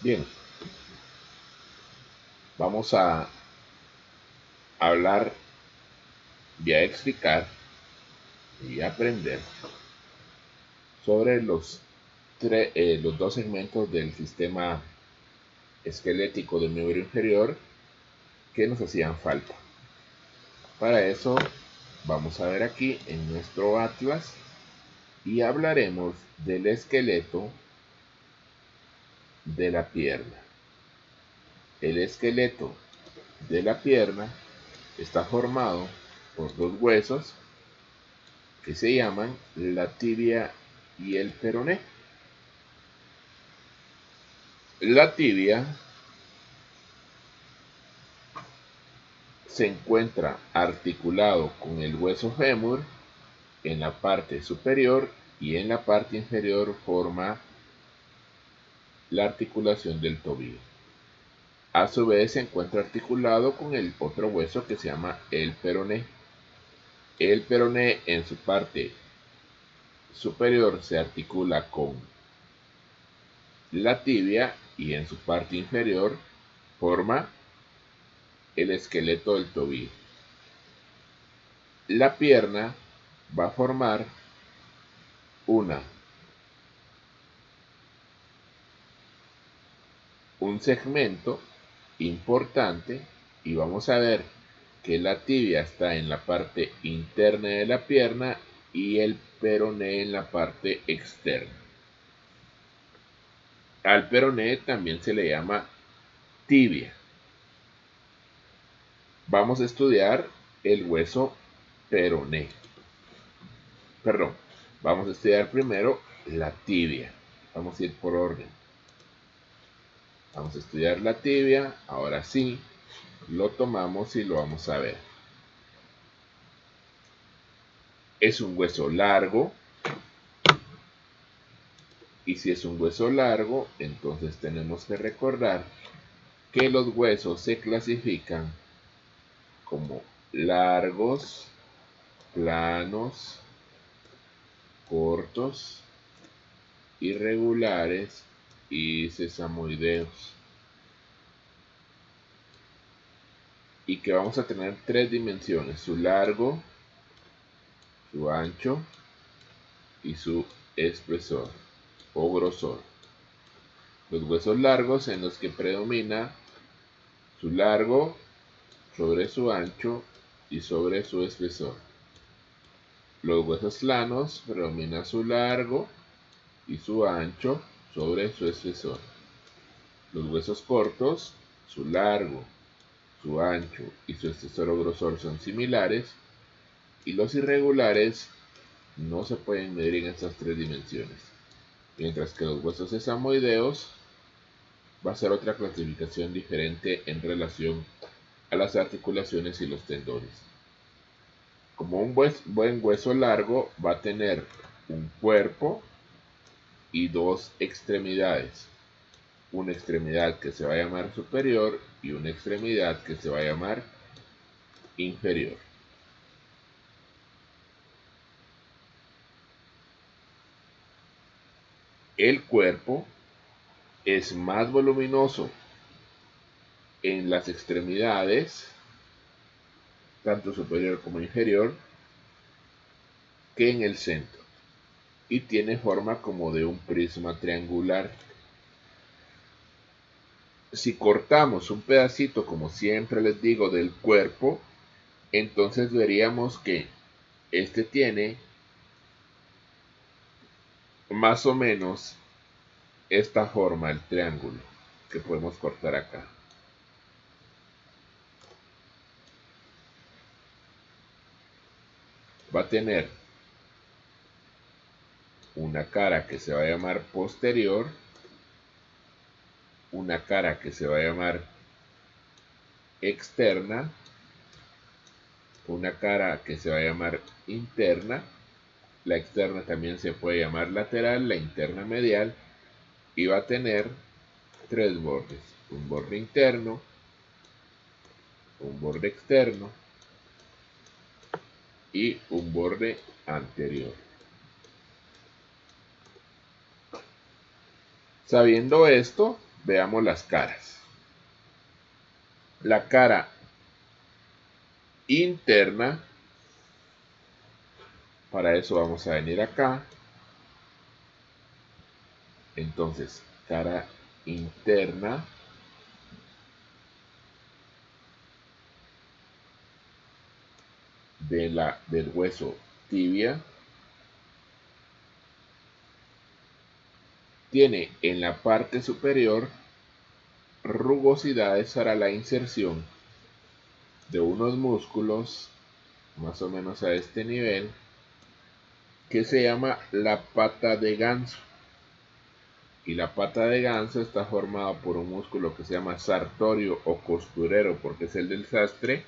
Bien, vamos a hablar y a explicar y aprender sobre los dos segmentos del sistema esquelético del miembro inferior que nos hacían falta. Para eso vamos a ver aquí en nuestro atlas y hablaremos del esqueleto de la pierna. El esqueleto de la pierna está formado por dos huesos que se llaman la tibia y el peroné. La tibia se encuentra articulado con el hueso fémur en la parte superior y en la parte inferior forma la articulación del tobillo. A su vez se encuentra articulado con el otro hueso que se llama el peroné. El peroné en su parte superior se articula con la tibia y en su parte inferior forma el esqueleto del tobillo. La pierna va a formar un segmento importante y vamos a ver que la tibia está en la parte interna de la pierna y el peroné en la parte externa. Al peroné también se le llama tibia. Vamos a estudiar el hueso peroné. Perdón, vamos a estudiar primero la tibia. Vamos a ir por orden. Vamos a estudiar la tibia. Ahora sí, lo tomamos y lo vamos a ver. Es un hueso largo. Y si es un hueso largo, entonces tenemos que recordar que los huesos se clasifican como largos, planos, cortos, irregulares y sesamoideos. Y que vamos a tener tres dimensiones: su largo, su ancho y su espesor o grosor. Los huesos largos en los que predomina su largo sobre su ancho y sobre su espesor. Los huesos planos predomina su largo y su ancho sobre su espesor. Los huesos cortos, su largo, su ancho y su espesor o grosor son similares, y los irregulares no se pueden medir en estas tres dimensiones. Mientras que los huesos sesamoideos va a ser otra clasificación diferente en relación a las articulaciones y los tendones. Como un buen hueso largo va a tener un cuerpo y dos extremidades. Una extremidad que se va a llamar superior y una extremidad que se va a llamar inferior. El cuerpo es más voluminoso en las extremidades, tanto superior como inferior, que en el centro, y tiene forma como de un prisma triangular. Si cortamos un pedacito, como siempre les digo, del cuerpo, entonces veríamos que este tiene más o menos esta forma, el triángulo que podemos cortar acá. Va a tener una cara que se va a llamar posterior, una cara que se va a llamar externa, una cara que se va a llamar interna, la externa también se puede llamar lateral, la interna medial, y va a tener tres bordes: un borde interno, un borde externo y un borde anterior. Sabiendo esto, Veamos las caras. La cara interna, para eso vamos a venir acá. Entonces, cara interna del hueso tibia tiene en la parte superior rugosidades para la inserción de unos músculos más o menos a este nivel que se llama la pata de ganso. Y la pata de ganso está formada por un músculo que se llama sartorio o costurero porque es el del sastre,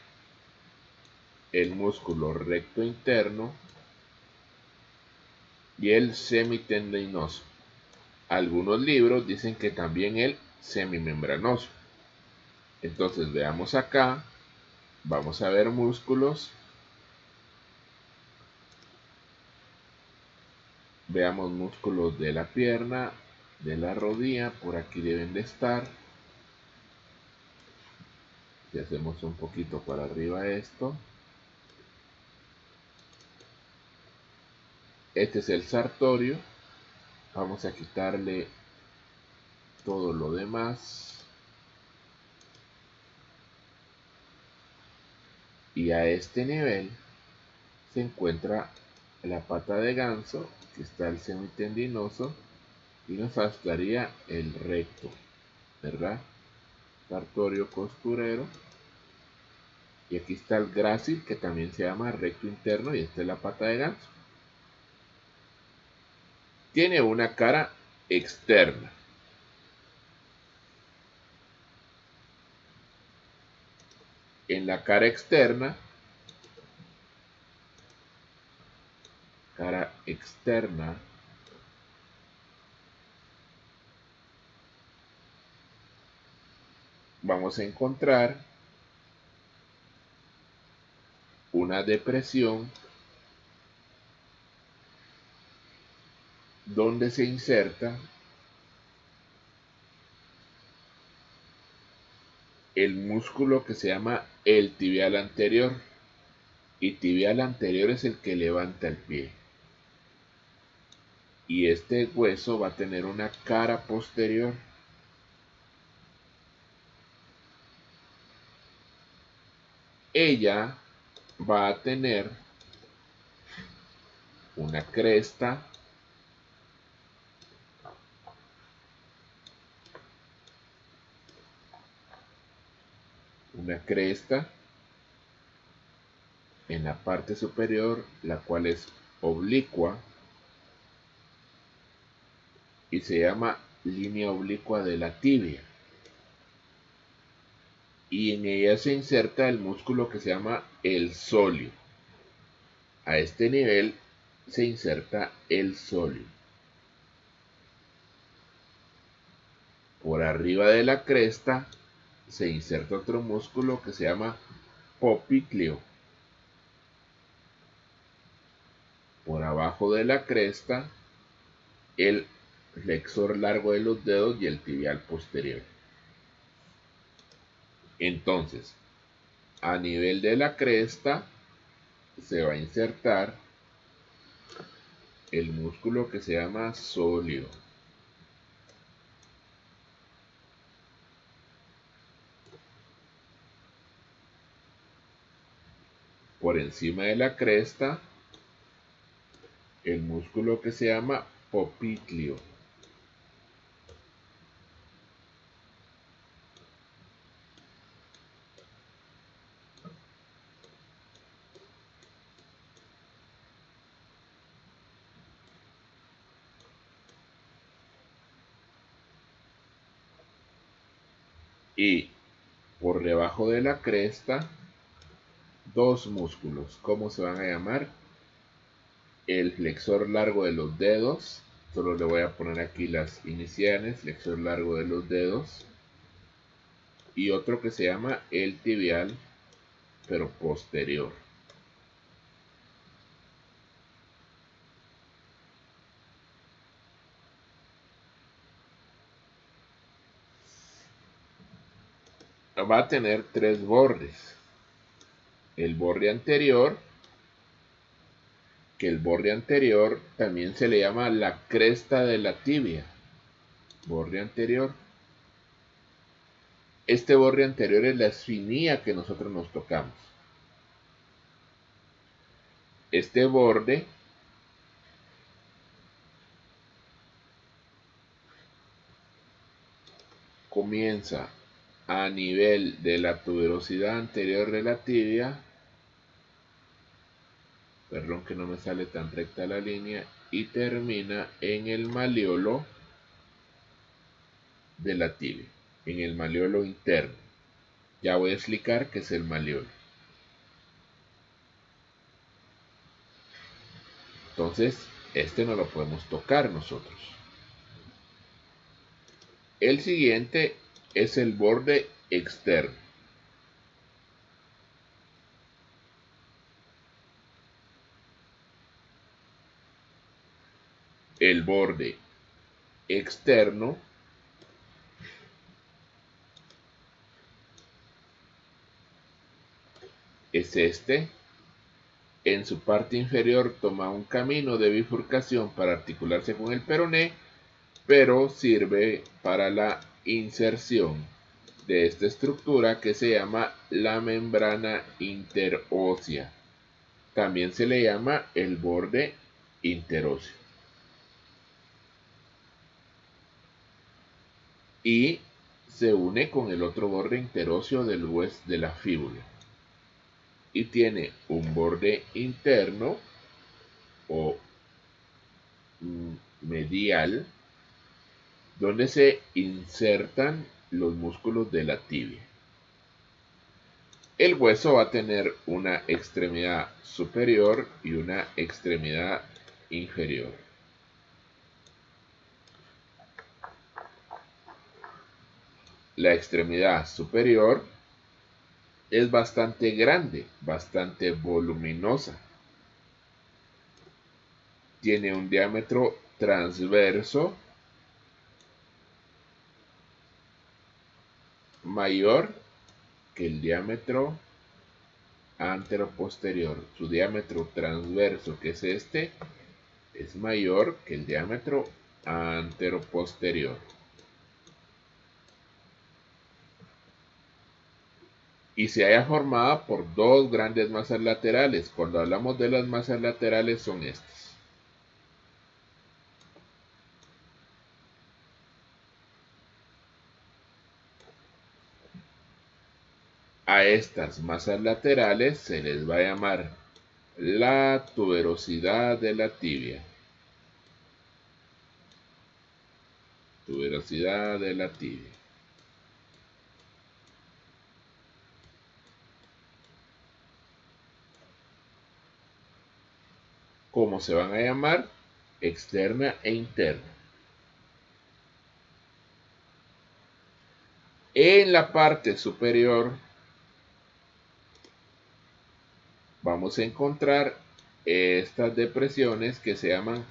el músculo recto interno y el semitendinoso. Algunos libros dicen que también el semimembranoso. Entonces veamos acá, vamos a ver músculos. Veamos músculos de la pierna, de la rodilla, por aquí deben de estar. Si hacemos un poquito para arriba esto. Este es el sartorio. Vamos a quitarle todo lo demás. Y a este nivel se encuentra la pata de ganso, que está el semitendinoso, y nos faltaría el recto, ¿verdad? Sartorio costurero. Y aquí está el grácil, que también se llama recto interno, y esta es la pata de ganso. Tiene una cara externa. En la cara externa, vamos a encontrar una depresión donde se inserta el músculo que se llama el tibial anterior. Y tibial anterior es el que levanta el pie. Y este hueso va a tener una cara posterior. Ella va a tener una cresta en la parte superior, la cual es oblicua y se llama línea oblicua de la tibia. Y en ella se inserta el músculo que se llama el sóleo. A este nivel se inserta el sóleo. Por arriba de la cresta se inserta otro músculo que se llama popliteo. Por abajo de la cresta, el flexor largo de los dedos y el tibial posterior. Entonces, a nivel de la cresta se va a insertar el músculo que se llama sóleo. Por encima de la cresta, el músculo que se llama popliteo. Y por debajo de la cresta, dos músculos. ¿Cómo se van a llamar? El flexor largo de los dedos. Solo le voy a poner aquí las iniciales, flexor largo de los dedos. Y otro que se llama el tibial, pero posterior. va a tener tres bordes. El borde anterior, que el borde anterior también se le llama la cresta de la tibia. Borde anterior. Este borde anterior es la espinilla que nosotros nos tocamos. Este borde comienza a nivel de la tuberosidad anterior de la tibia. Perdón que no me sale tan recta la línea. Y termina en el maleolo de la tibia, en el maleolo interno. Ya voy a explicar qué es el maleolo. Entonces, este no lo podemos tocar nosotros. El siguiente es el borde externo. El borde externo es este. En su parte inferior toma un camino de bifurcación para articularse con el peroné, pero sirve para la inserción de esta estructura que se llama la membrana interósea. También se le llama el borde interóseo. Y se une con el otro borde interóseo del hueso de la fíbula. Y tiene un borde interno o medial donde se insertan los músculos de la tibia. El hueso va a tener una extremidad superior y una extremidad inferior. La extremidad superior es bastante grande, bastante voluminosa. Tiene un diámetro transverso mayor que el diámetro anteroposterior. Su diámetro transverso, que es este, es mayor que el diámetro anteroposterior. Y se halla formada por dos grandes masas laterales. Cuando hablamos de las masas laterales son estas. A estas masas laterales se les va a llamar la tuberosidad de la tibia. Tuberosidad de la tibia. ¿Cómo se van a llamar? Externa e interna. En la parte superior vamos a encontrar estas depresiones que se llaman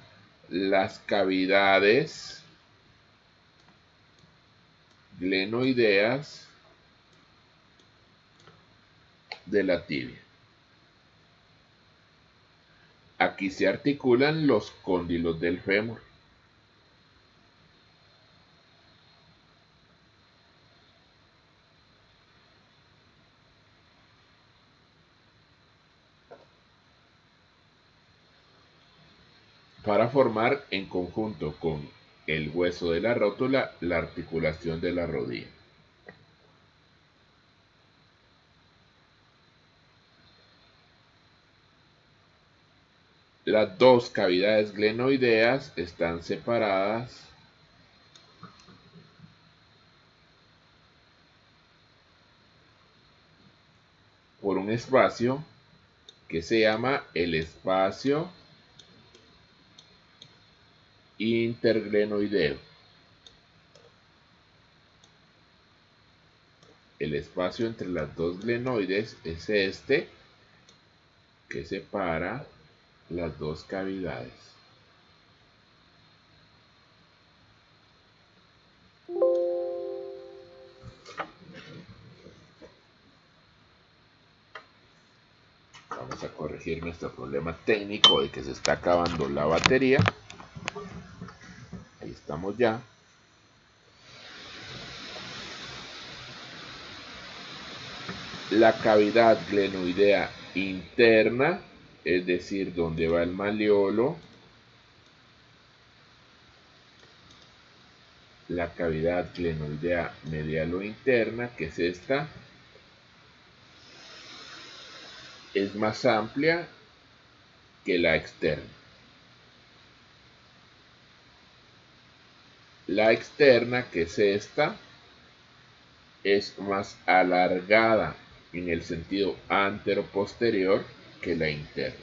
las cavidades glenoideas de la tibia. Aquí se articulan los cóndilos del fémur. Para formar en conjunto con el hueso de la rótula la articulación de la rodilla. Las dos cavidades glenoideas están separadas por un espacio que se llama el espacio interglenoideo. El espacio entre las dos glenoides es este que separa las dos cavidades. Vamos a corregir nuestro problema técnico de que se está acabando la batería. Ahí estamos ya. La cavidad glenoidea interna, es decir, donde va el maleolo. La cavidad glenoidea medialo interna, que es esta, es más amplia que la externa. La externa, que es esta, es más alargada en el sentido antero-posterior que la interna.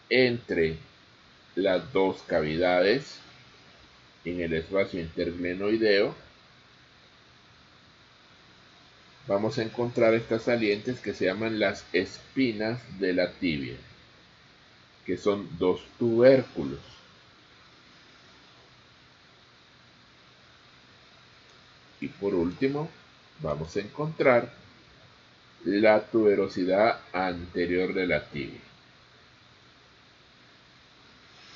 Entre las dos cavidades en el espacio interglenoideo vamos a encontrar estas salientes que se llaman las espinas de la tibia, que son dos tubérculos. Y por último, vamos a encontrar la tuberosidad anterior de la tibia.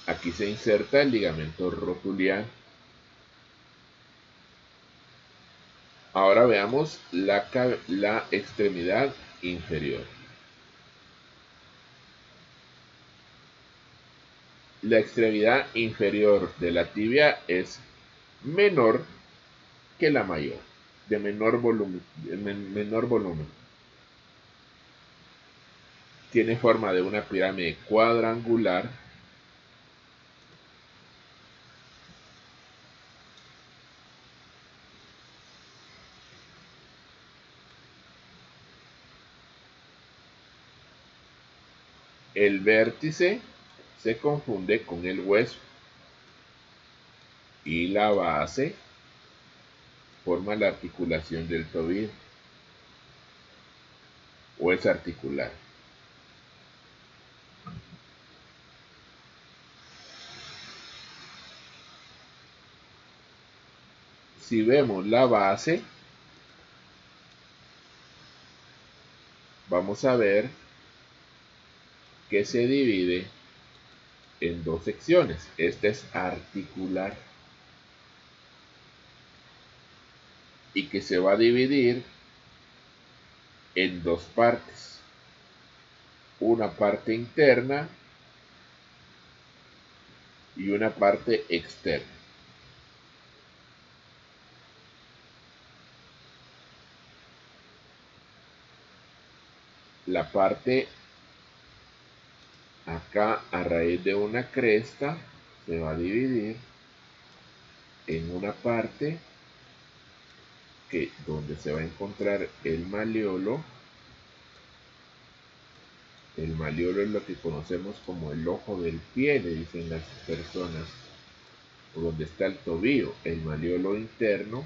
Aquí se inserta el ligamento rotuliano. Ahora veamos la extremidad inferior. La extremidad inferior de la tibia es menor que la mayor, de menor volumen. Tiene forma de una pirámide cuadrangular. El vértice se confunde con el hueso y la base forma la articulación del tobillo o es articular. Si vemos la base, vamos a ver que se divide en dos secciones. Esta es articular y que se va a dividir en dos partes. Una parte interna y una parte externa. La parte acá a raíz de una cresta se va a dividir en una parte donde se va a encontrar el maleolo. El maleolo es lo que conocemos como el ojo del pie, le dicen las personas, o donde está el tobillo, el maleolo interno.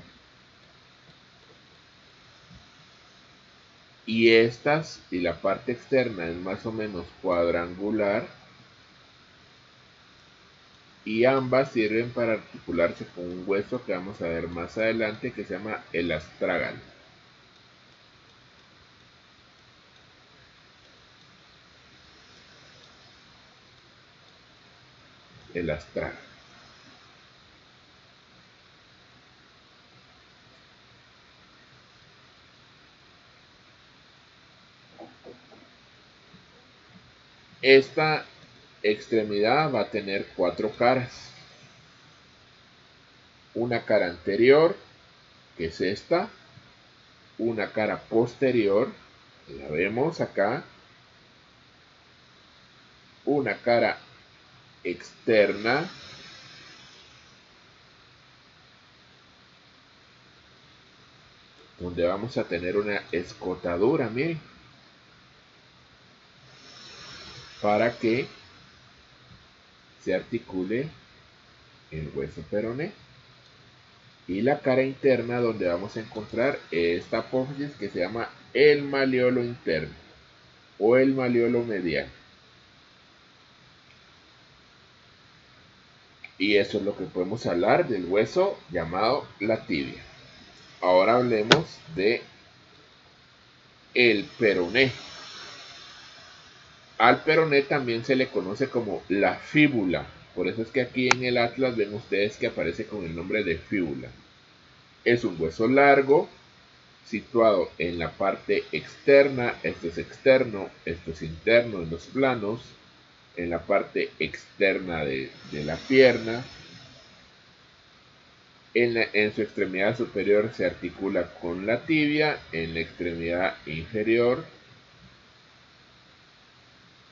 Y la parte externa es más o menos cuadrangular, y ambas sirven para articularse con un hueso que vamos a ver más adelante, que se llama el astrágalo. El astrágalo. Esta extremidad va a tener cuatro caras. Una cara anterior, que es esta. Una cara posterior, la vemos acá. Una cara externa. Donde vamos a tener una escotadura, miren. Para que se articule el hueso peroné. Y la cara interna, donde vamos a encontrar esta apófisis que se llama el maleolo interno o el maleolo medial. Y eso es lo que podemos hablar del hueso llamado la tibia. Ahora hablemos de el peroné. Al peroné también se le conoce como la fíbula. Por eso es que aquí en el atlas ven ustedes que aparece con el nombre de fíbula. Es un hueso largo situado en la parte externa. Esto es externo, esto es interno en los planos. En la parte externa de la pierna. En su extremidad superior se articula con la tibia. En la extremidad inferior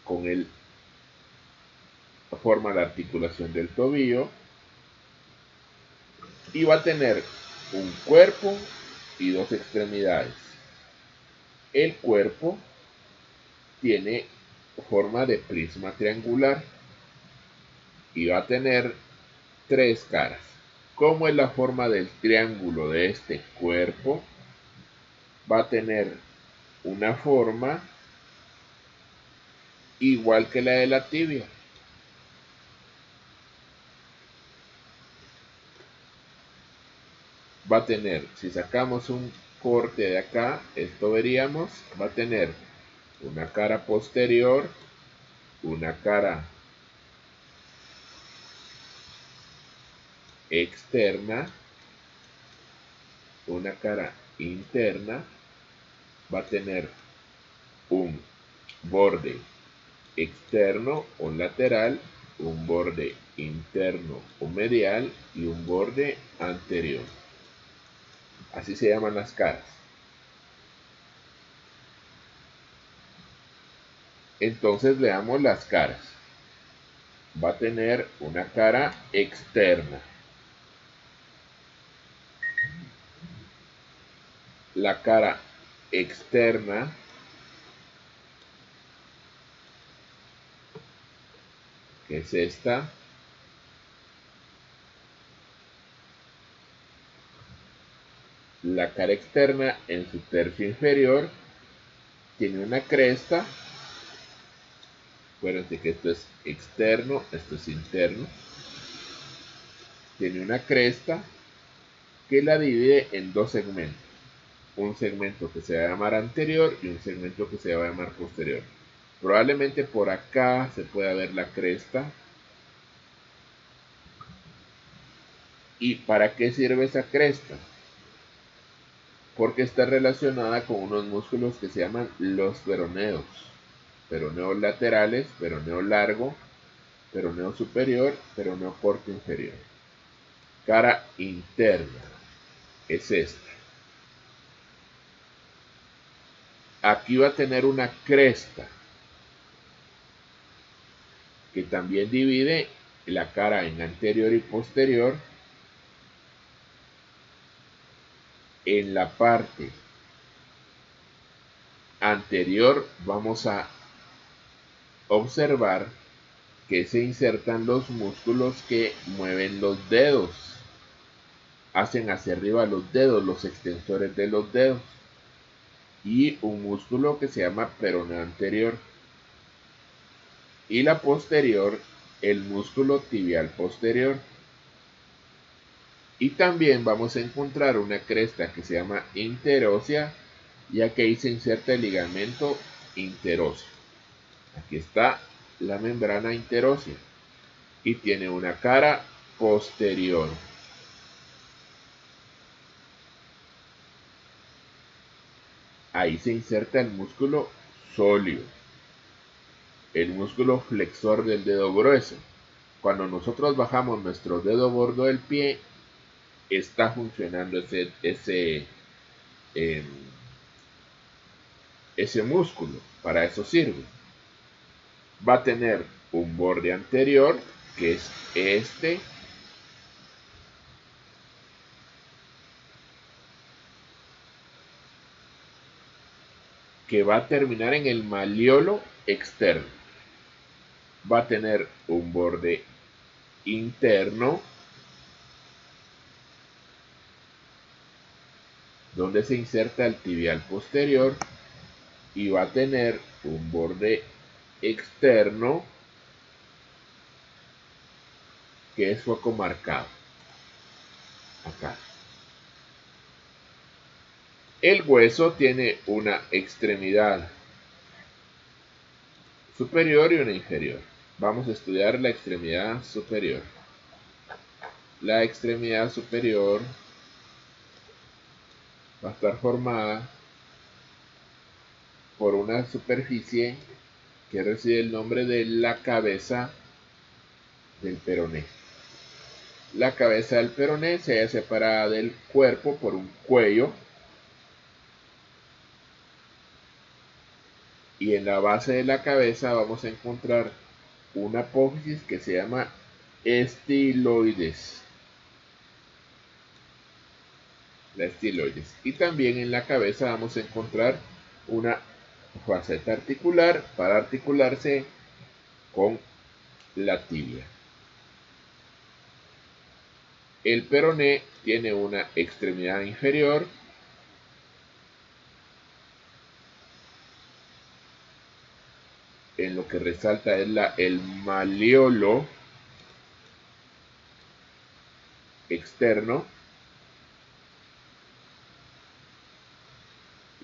con el forma la articulación del tobillo, y va a tener un cuerpo y dos extremidades. El cuerpo tiene forma de prisma triangular y va a tener tres caras. ¿Cómo es la forma del triángulo de este cuerpo? Va a tener una forma igual que la de la tibia. Va a tener, si sacamos un corte de acá, esto veríamos, va a tener una cara posterior, una cara externa, una cara interna, va a tener un borde externo o lateral, un borde interno o medial y un borde anterior. Así se llaman las caras. Entonces veamos las caras. Va a tener una cara externa. La cara externa que es esta, la cara externa en su tercio inferior tiene una cresta. Acuérdense que esto es externo, esto es interno. Tiene una cresta que la divide en dos segmentos. Un segmento que se va a llamar anterior y un segmento que se va a llamar posterior. Probablemente por acá se pueda ver la cresta. ¿Y para qué sirve esa cresta? Porque está relacionada con unos músculos que se llaman los peroneos. Peroneos laterales, peroneo largo, peroneo superior, peroneo corto inferior. Cara interna es esta. Aquí va a tener una cresta que también divide la cara en anterior y posterior. En la parte anterior vamos a observar que se insertan los músculos que mueven los dedos, hacen hacia arriba los dedos, los extensores de los dedos, y un músculo que se llama peroneo anterior, y la posterior, el músculo tibial posterior. Y también vamos a encontrar una cresta que se llama interósea, ya que ahí se inserta el ligamento interóseo. Aquí está la membrana interósea y tiene una cara posterior. Ahí se inserta el músculo sóleo, el músculo flexor del dedo grueso. Cuando nosotros bajamos nuestro dedo gordo del pie, está funcionando ese músculo. Para eso sirve. Va a tener un borde anterior, que es este, que va a terminar en el malleolo externo. Va a tener un borde interno, donde se inserta el tibial posterior, y va a tener un borde externo que es foco marcado. Acá. El hueso tiene una extremidad superior y una inferior. Vamos a estudiar la extremidad superior. La extremidad superior va a estar formada por una superficie que recibe el nombre de la cabeza del peroné. La cabeza del peroné se halla separada del cuerpo por un cuello, y en la base de la cabeza vamos a encontrar una apófisis que se llama estiloides. La estiloides. Y también en la cabeza vamos a encontrar una faceta articular para articularse con la tibia. El peroné tiene una extremidad inferior en lo que resalta es el malleolo externo.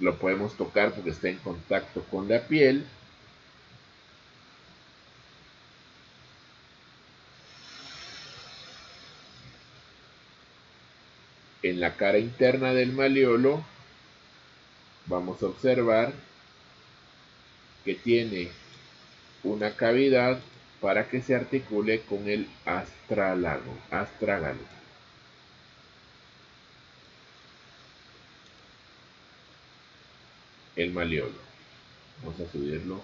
Lo podemos tocar porque está en contacto con la piel. En la cara interna del malleolo vamos a observar que tiene una cavidad para que se articule con el astrágalo. El malleolo. Vamos a subirlo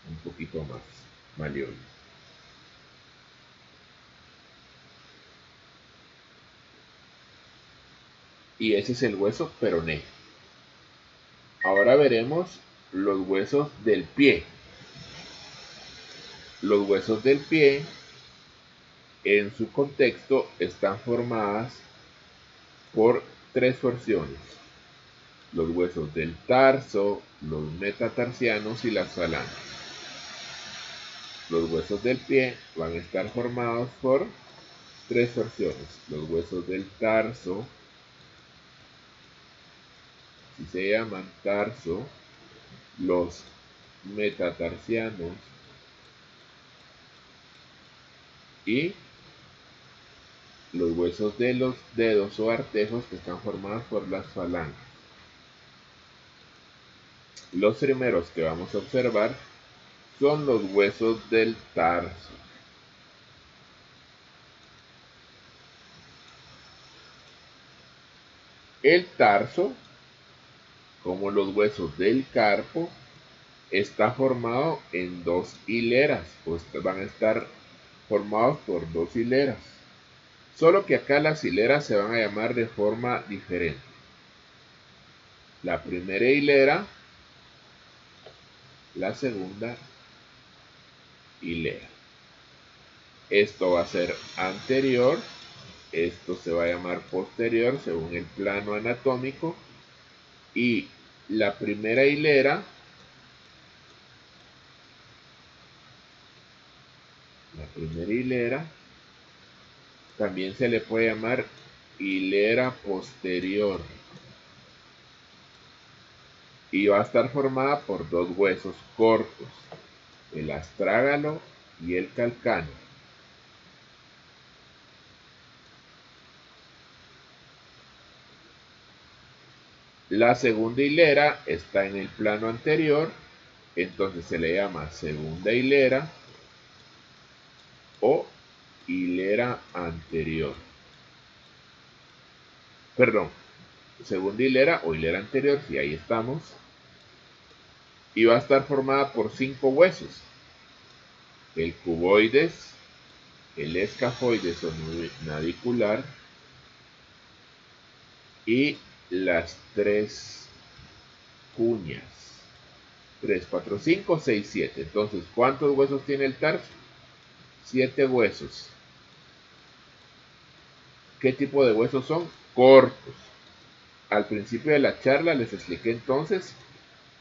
un poquito más. Malleolo. Y ese es el hueso peroné. Ahora veremos los huesos del pie. Los huesos del pie en su contexto están formadas por tres porciones: los huesos del tarso, los metatarsianos y las falanges. Los huesos del pie van a estar formados por tres porciones: los huesos del tarso, si se llaman tarso, los metatarsianos y los huesos de los dedos o artejos, que están formados por las falanges. Los primeros que vamos a observar son los huesos del tarso. El tarso, como los huesos del carpo, está formado en dos hileras, pues van a estar formados por dos hileras. Solo que acá las hileras se van a llamar de forma diferente. La primera hilera, la segunda hilera. Esto va a ser anterior, esto se va a llamar posterior según el plano anatómico, y la primera hilera, también se le puede llamar hilera posterior, y va a estar formada por dos huesos cortos, el astrágalo y el calcáneo. La segunda hilera está en el plano anterior, entonces se le llama segunda hilera o hilera anterior. Perdón, segunda hilera o hilera anterior, si ahí estamos. Y va a estar formada por 5 huesos: el cuboides, el escafoides o navicular y las 3 cuñas. 3, 4, 5, 6, 7. Entonces, ¿cuántos huesos tiene el tarso? 7 huesos. ¿Qué tipo de huesos son? Cortos. Al principio de la charla les expliqué entonces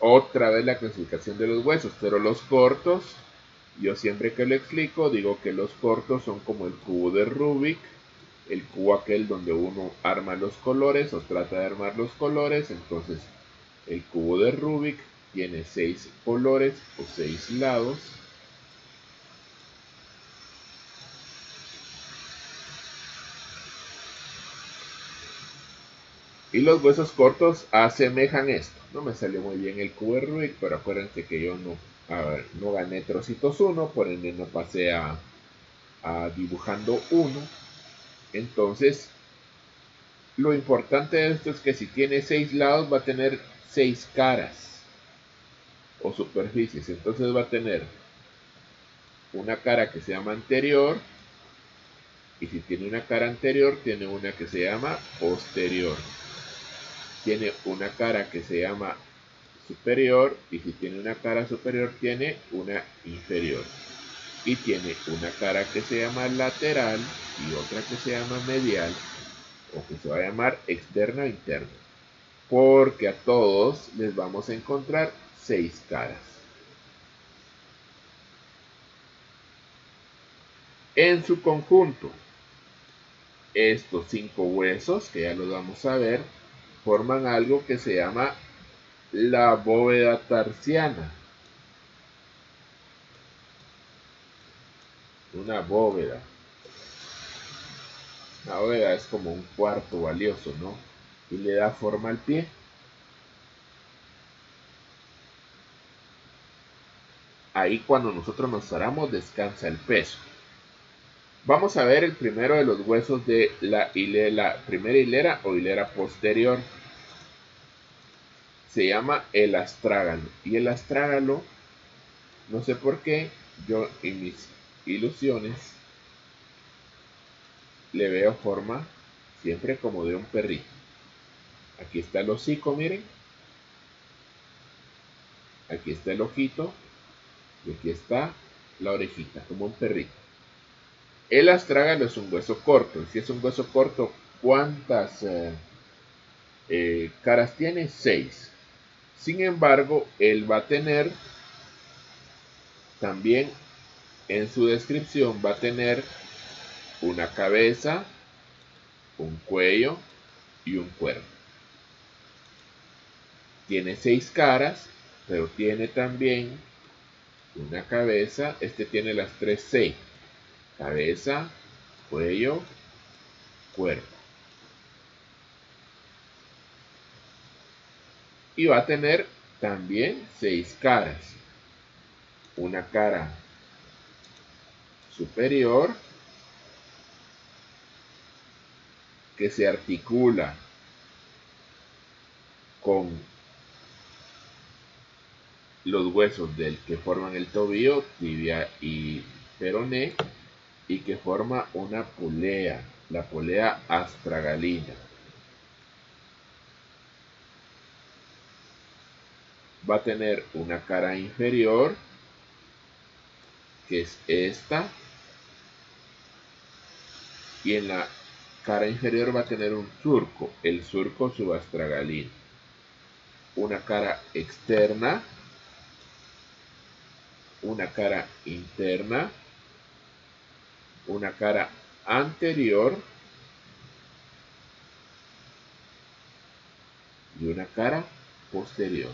otra vez la clasificación de los huesos, pero los cortos Yo siempre que lo explico digo que los cortos son como el cubo de Rubik, el cubo aquel donde uno arma los colores o trata de armar los colores. Entonces el cubo de Rubik tiene 6 colores o 6 lados. Y los huesos cortos asemejan esto. No me salió muy bien el cubo de Rubik, pero acuérdense que yo no gané trocitos 1, por ende no pasé a dibujando 1. Entonces, lo importante de esto es que si tiene 6 lados va a tener 6 caras o superficies. Entonces va a tener una cara que se llama anterior, y si tiene una cara anterior tiene una que se llama posterior. Tiene una cara que se llama superior, y si tiene una cara superior tiene una inferior. Y tiene una cara que se llama lateral y otra que se llama medial, o que se va a llamar externa o interna, porque a todos les vamos a encontrar 6 caras. En su conjunto, estos 5 huesos, que ya los vamos a ver, forman algo que se llama la bóveda tarsiana. Una bóveda. Una bóveda es como un cuarto valioso, ¿no? Y le da forma al pie. Ahí cuando nosotros nos paramos descansa el peso. Vamos a ver el primero de los huesos de la primera hilera o hilera posterior. Se llama el astrágalo. Y el astrágalo, no sé por qué, yo en mis ilusiones le veo forma siempre como de un perrito. Aquí está el hocico, miren. Aquí está el ojito. Y aquí está la orejita, como un perrito. El astrágalo es un hueso corto. Y si es un hueso corto, ¿cuántas caras tiene? 6. Sin embargo, él va a tener también, en su descripción, va a tener una cabeza, un cuello y un cuerpo. Tiene 6 caras, pero tiene también una cabeza. Este tiene las 3 C: cabeza, cuello, cuerpo. Y va a tener también 6 caras. Una cara superior que se articula con los huesos del que forman el tobillo, tibia y peroné, y que forma una polea, la polea astragalina. Va a tener una cara inferior, que es esta, y en la cara inferior va a tener un surco, el surco subastragalino. Una cara externa, una cara interna, una cara anterior y una cara posterior.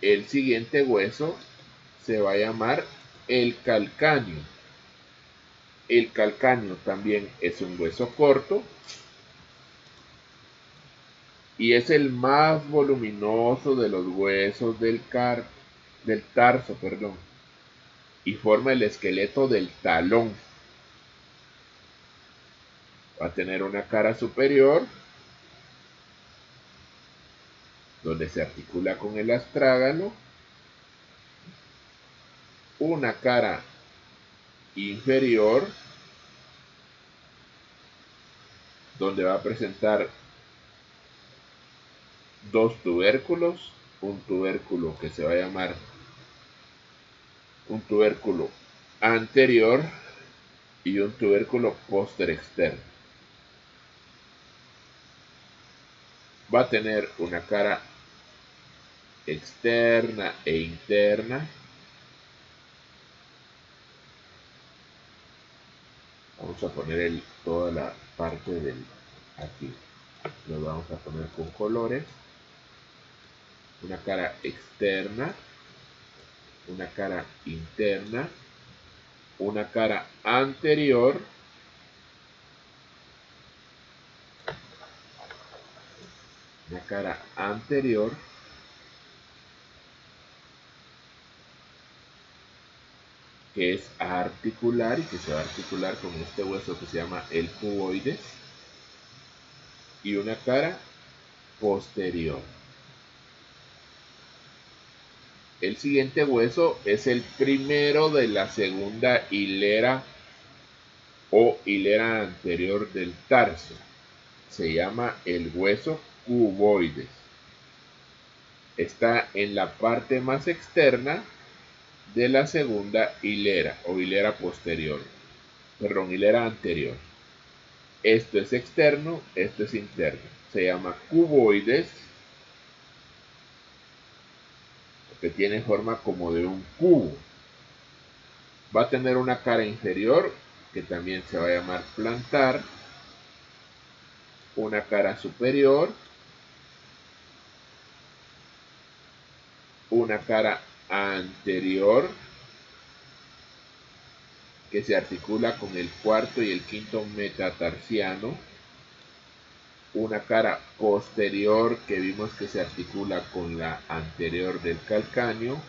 El siguiente hueso se va a llamar el calcáneo. El calcáneo también es un hueso corto y es el más voluminoso de los huesos del tarso, y forma el esqueleto del talón. Va a tener una cara superior, donde se articula con el astrágalo, una cara inferior, donde va a presentar 2 tubérculos, un tubérculo que se va a llamar un tubérculo anterior y un tubérculo posterexterno. Va a tener una cara externa e interna, vamos a poner toda la parte del aquí. Lo vamos a poner con colores. Una cara externa, una cara interna, una cara anterior, una cara anterior, que es articular y que se va a articular con este hueso que se llama el cuboides, y una cara posterior. El siguiente hueso es el primero de la segunda hilera o hilera anterior del tarso. Se llama el hueso cuboides. Está en la parte más externa de la segunda hilera o hilera posterior. Perdón, hilera anterior. Esto es externo, esto es interno. Se llama cuboides, que tiene forma como de un cubo. Va a tener una cara inferior, que también se va a llamar plantar, una cara superior, una cara anterior, que se articula con el cuarto y el quinto metatarsiano, una cara posterior que vimos que se articula con la anterior del calcáneo,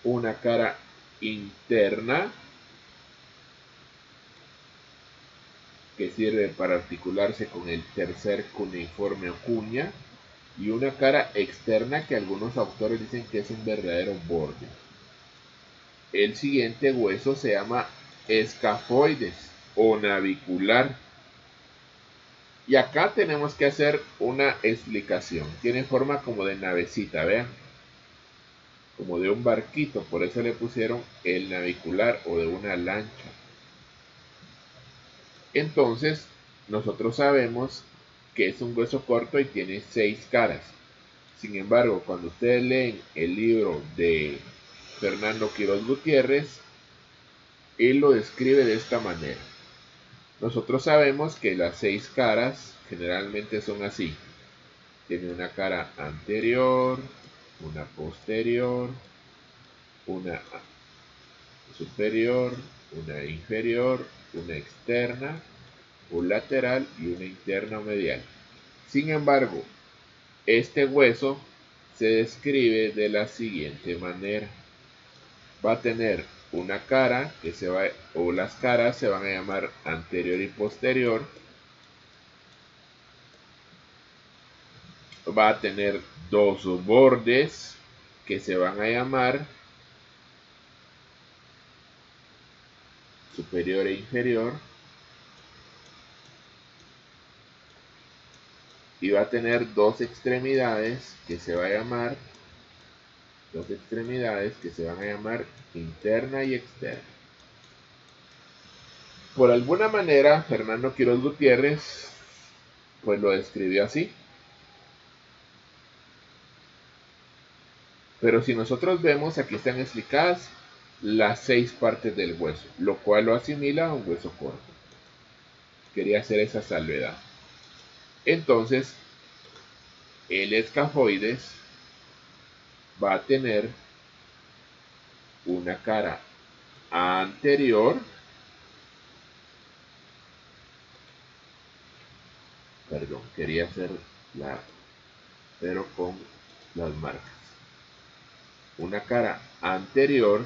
una cara interna que sirve para articularse con el tercer cuneiforme o cuña, y una cara externa que algunos autores dicen que es un verdadero borde. El siguiente hueso se llama escafoides o navicular. Y acá tenemos que hacer una explicación. Tiene forma como de navecita, vean. Como de un barquito, por eso le pusieron el navicular o de una lancha. Entonces, nosotros sabemos que es un hueso corto y tiene 6 caras. Sin embargo, cuando ustedes leen el libro de Fernando Quiroz Gutiérrez, él lo describe de esta manera. Nosotros sabemos que las 6 caras generalmente son así. Tiene una cara anterior, una posterior, una superior, una inferior, una externa, un lateral y una interna o medial. Sin embargo, este hueso se describe de la siguiente manera. Va a tener una cara que se va, o las caras se van a llamar anterior y posterior. Va a tener dos bordes que se van a llamar superior e inferior. Y va a tener dos extremidades que se va a llamar interna y externa. Por alguna manera, Fernando Quiroz Gutiérrez pues lo describió así. Pero si nosotros vemos, aquí están explicadas las 6 partes del hueso, lo cual lo asimila a un hueso corto. Quería hacer esa salvedad. Entonces, el escafoides va a tener una cara anterior, perdón, quería hacer pero con las marcas. Una cara anterior,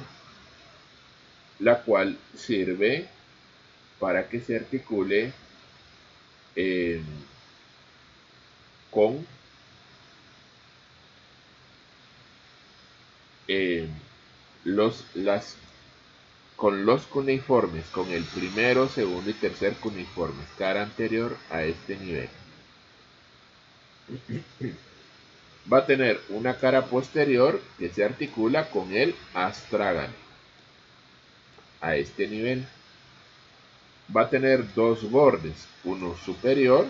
la cual sirve para que se articule con los cuneiformes, con el primero, segundo y tercer cuneiformes, cara anterior a este nivel. Va a tener una cara posterior que se articula con el astrágalo a este nivel. Va a tener dos bordes, uno superior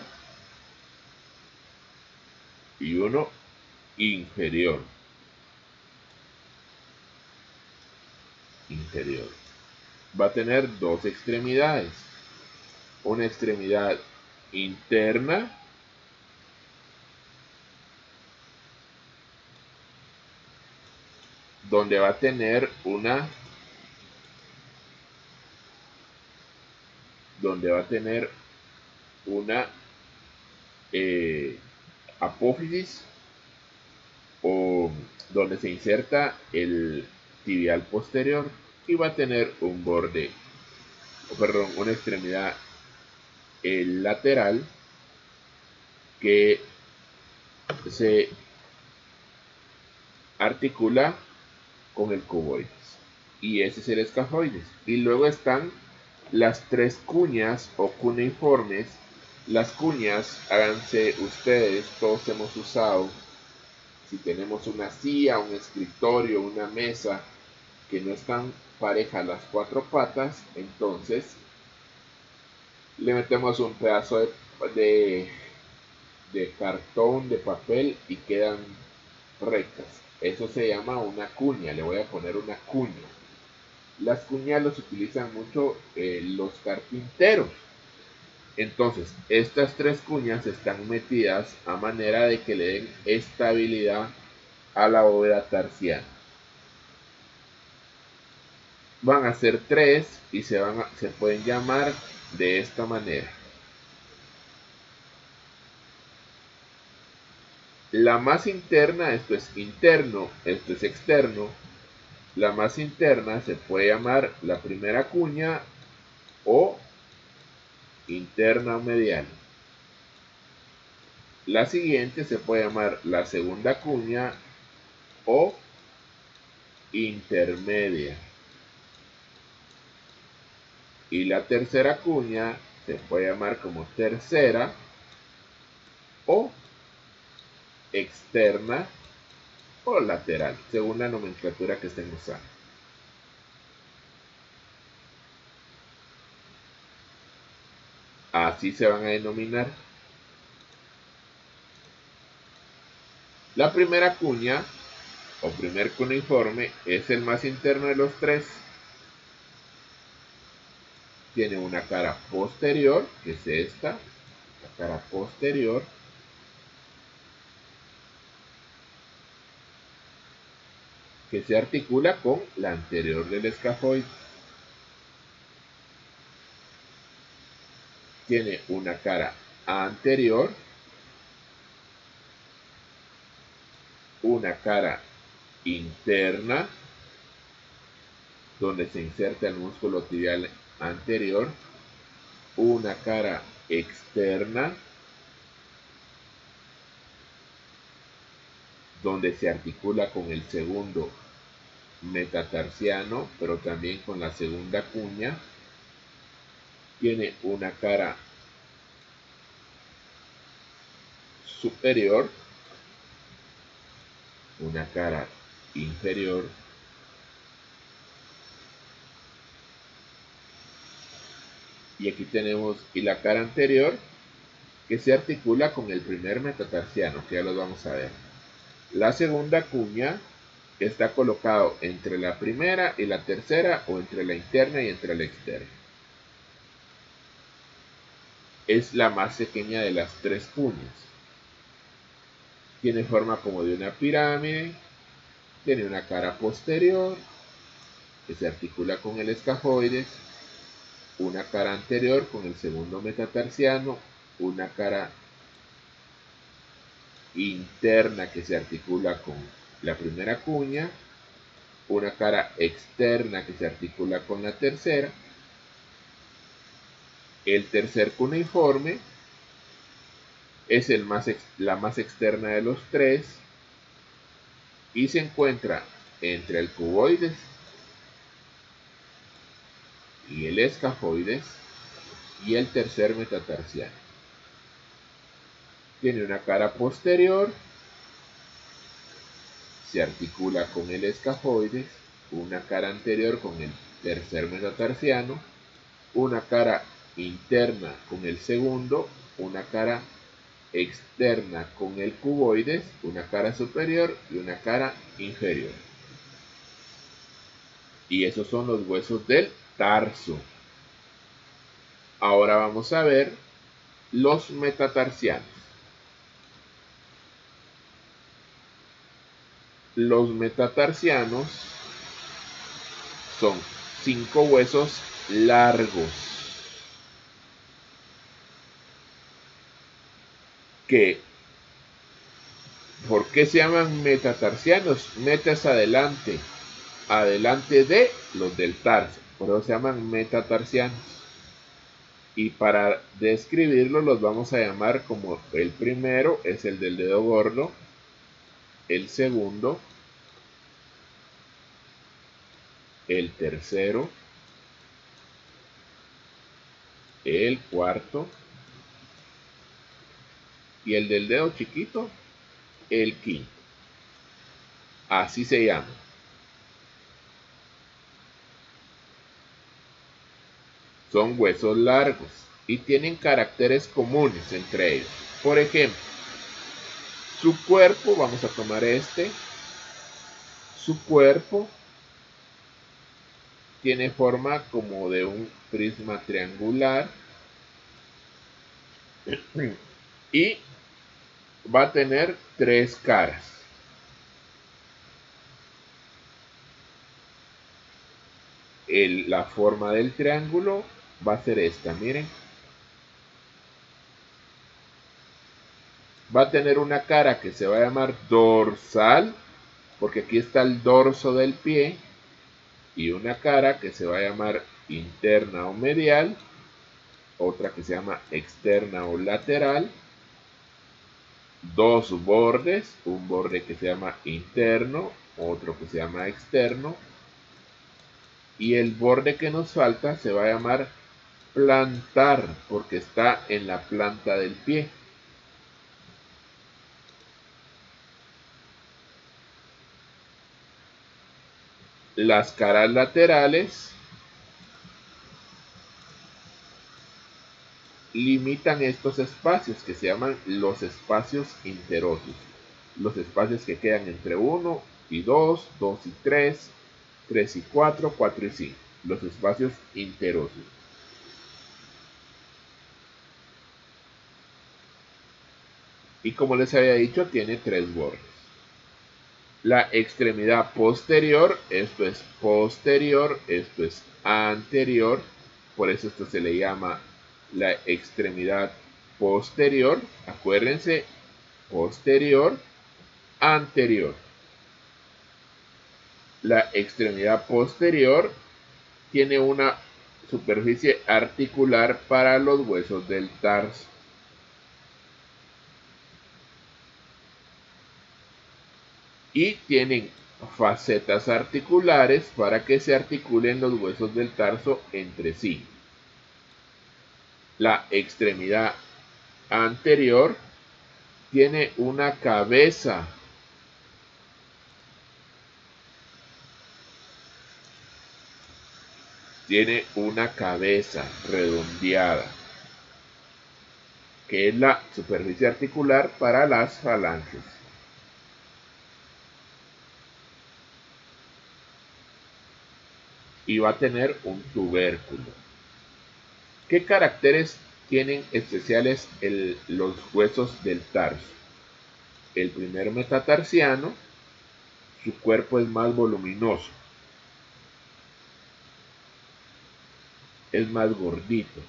y uno inferior. Va a tener dos extremidades, una extremidad interna donde va a tener una apófisis, o donde se inserta el tibial posterior, y va a tener un borde, una extremidad lateral que se articula con el cuboides, y ese es el escafoides. Y luego están las tres cuñas o cuneiformes. Las cuñas, háganse ustedes, todos hemos usado, si tenemos una silla, un escritorio, una mesa que no están parejas las cuatro patas, entonces le metemos un pedazo de cartón, de papel, y quedan rectas. Eso se llama una cuña. Le voy a poner una cuña. Las cuñas las utilizan mucho los carpinteros. Entonces, estas tres cuñas están metidas a manera de que le den estabilidad a la bóveda tarsiana. Van a ser tres y se pueden llamar de esta manera. La más interna, esto es interno, esto es externo. La más interna se puede llamar la primera cuña o interna o medial. La siguiente se puede llamar la segunda cuña o intermedia. Y la tercera cuña se puede llamar como tercera o externa o lateral, según la nomenclatura que estén usando. Así se van a denominar. La primera cuña o primer cuneiforme es el más interno de los tres. Tiene una cara posterior, que es esta, la cara posterior, que se articula con la anterior del escafoide. Tiene una cara anterior, una cara interna, donde se inserta el músculo tibial anterior, una cara externa, donde se articula con el segundo metatarsiano, pero también con la segunda cuña. Tiene una cara superior, una cara inferior, y aquí tenemos la cara anterior, que se articula con el primer metatarsiano, que ya lo vamos a ver. La segunda cuña está colocado entre la primera y la tercera, o entre la interna y entre la externa. Es la más pequeña de las tres cuñas. Tiene forma como de una pirámide. Tiene una cara posterior que se articula con el escafoides, una cara anterior con el segundo metatarsiano, una cara interna que se articula con la primera cuña, una cara externa que se articula con la tercera. El tercer cuneiforme es la más externa de los tres y se encuentra entre el cuboides y el escafoides y el tercer metatarsiano. Tiene una cara posterior, se articula con el escafoides, una cara anterior con el tercer metatarsiano, una cara interna con el segundo, una cara externa con el cuboides, una cara superior y una cara inferior. Y esos son los huesos del tarso. Ahora vamos a ver los metatarsianos. Los metatarsianos son 5 huesos largos que, ¿por qué se llaman metatarsianos? Meta es adelante, adelante de los del tarso, por eso se llaman metatarsianos. Y para describirlo los vamos a llamar como el primero es el del dedo gordo, el segundo, el tercero, el cuarto y el del dedo chiquito, el quinto. Así se llama. Son huesos largos y tienen caracteres comunes entre ellos. Por ejemplo, su cuerpo, vamos a tomar su cuerpo tiene forma como de un prisma triangular y va a tener 3 caras. La forma del triángulo va a ser esta, miren. Va a tener una cara que se va a llamar dorsal, porque aquí está el dorso del pie, y una cara que se va a llamar interna o medial, otra que se llama externa o lateral, dos bordes, un borde que se llama interno, otro que se llama externo, y el borde que nos falta se va a llamar plantar, porque está en la planta del pie. Las caras laterales limitan estos espacios que se llaman los espacios interóseos. Los espacios que quedan entre 1 y 2, 2 y 3, 3 y 4, 4 y 5. Los espacios interóseos. Y como les había dicho, tiene 3 bordes. La extremidad posterior, esto es posterior, esto es anterior, por eso esto se le llama la extremidad posterior, acuérdense, posterior, anterior. La extremidad posterior tiene una superficie articular para los huesos del tarso. Y tienen facetas articulares para que se articulen los huesos del tarso entre sí. La extremidad anterior tiene una cabeza redondeada, que es la superficie articular para las falanges. Y va a tener un tubérculo. ¿Qué caracteres tienen especiales los huesos del tarso? El primer metatarsiano, su cuerpo es más voluminoso, es más gordito.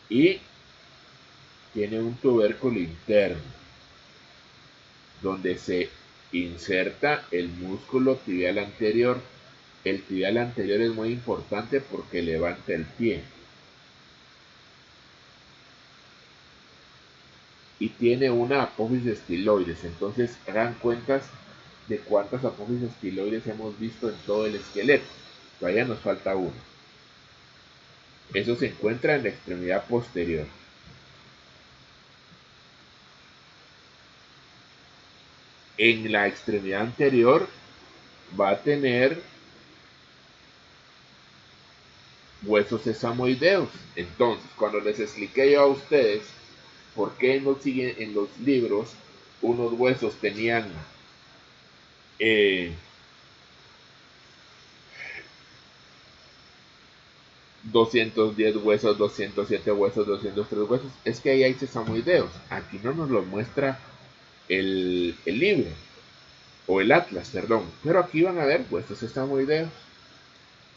Y tiene un tubérculo interno, donde se inserta el músculo tibial anterior. El tibial anterior es muy importante porque levanta el pie. Y tiene una apófisis estiloides. Entonces hagan cuentas de cuántas apófisis estiloides hemos visto en todo el esqueleto. Todavía nos falta uno. Eso se encuentra en la extremidad posterior. En la extremidad anterior va a tener huesos sesamoideos. Entonces, cuando les expliqué yo a ustedes por qué en los libros unos huesos tenían 210 huesos, 207 huesos, 203 huesos. Es que ahí hay sesamoideos. Aquí no nos lo muestra el libro, o el atlas, perdón. Pero aquí van a ver huesos sesamoideos.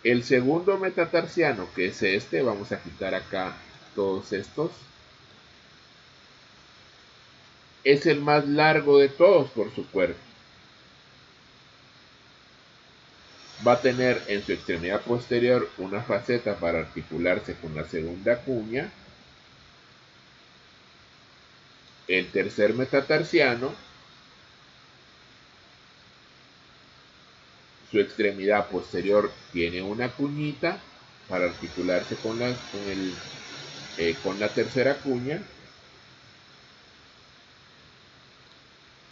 El segundo metatarsiano, que es este, vamos a quitar acá todos estos. Es el más largo de todos por su cuerpo. Va a tener en su extremidad posterior una faceta para articularse con la segunda cuña. El tercer metatarsiano, su extremidad posterior tiene una cuñita para articularse con la tercera cuña.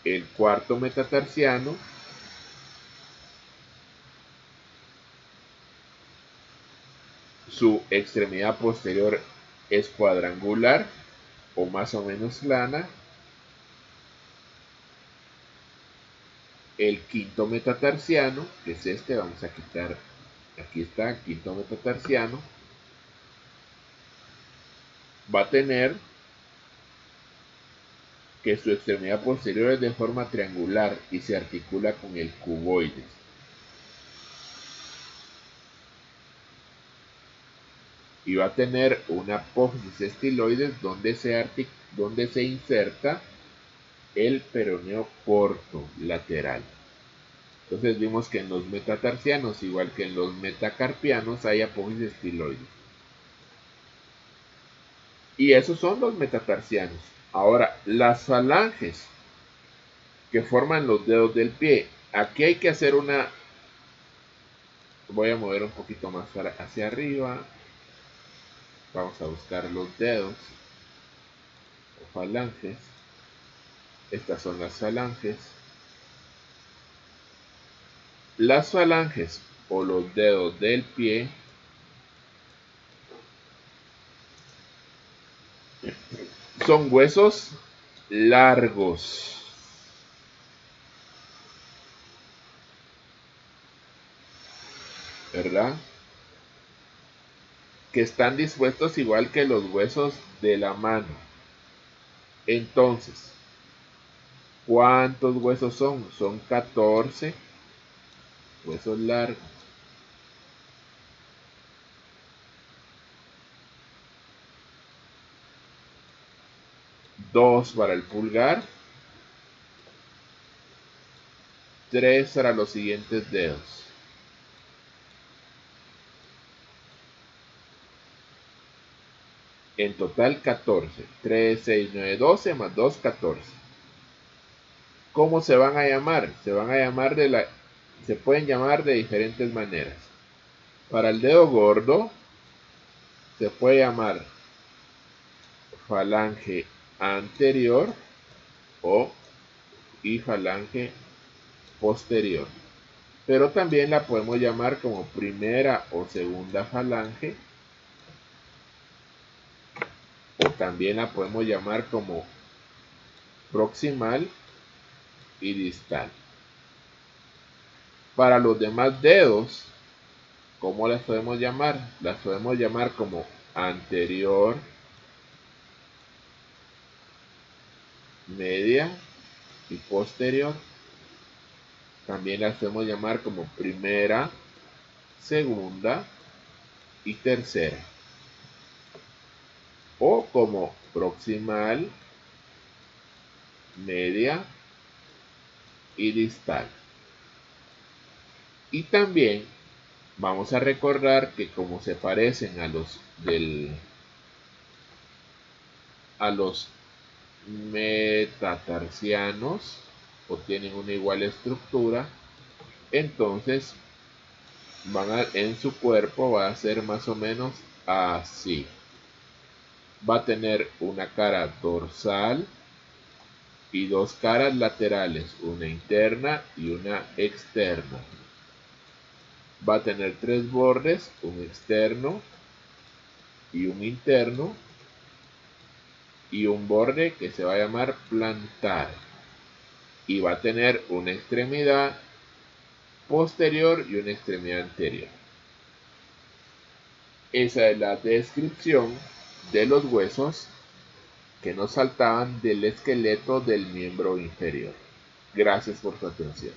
El cuarto metatarsiano, su extremidad posterior es cuadrangular o más o menos plana. El quinto metatarsiano, que es este, vamos a quitar, aquí está, quinto metatarsiano, va a tener que su extremidad posterior es de forma triangular y se articula con el cuboides. Y va a tener una apófisis estiloides donde se inserta el peroneo corto lateral. Entonces vimos que en los metatarsianos, igual que en los metacarpianos, hay apófisis estiloides. Y esos son los metatarsianos. Ahora, las falanges que forman los dedos del pie. Aquí hay que hacer una... Voy a mover un poquito más hacia arriba. Vamos a buscar los dedos o falanges. Estas son las falanges. Las falanges o los dedos del pie son huesos largos. ¿Verdad? Que están dispuestos igual que los huesos de la mano. Entonces, ¿cuántos huesos son? Son 14 huesos largos. 2 para el pulgar, 3 para los siguientes dedos. En total 14. 3, 6, 9, 12 más 2, 14. ¿Cómo se van a llamar? Se pueden llamar de diferentes maneras. Para el dedo gordo se puede llamar falange anterior y falange posterior. Pero también la podemos llamar como primera o segunda falange. O también la podemos llamar como proximal y distal. Para los demás dedos, ¿cómo las podemos llamar? Las podemos llamar como anterior, media y posterior. También las podemos llamar como primera, segunda y tercera. O como proximal, media y distal. Y también vamos a recordar que como se parecen a los metatarsianos o tienen una igual estructura, entonces en su cuerpo va a ser más o menos así. Va a tener una cara dorsal y dos caras laterales, una interna y una externa. Va a tener tres bordes, un externo y un interno, y un borde que se va a llamar plantar. Y va a tener una extremidad posterior y una extremidad anterior. Esa es la descripción de los huesos que nos saltaban del esqueleto del miembro inferior. Gracias por tu atención.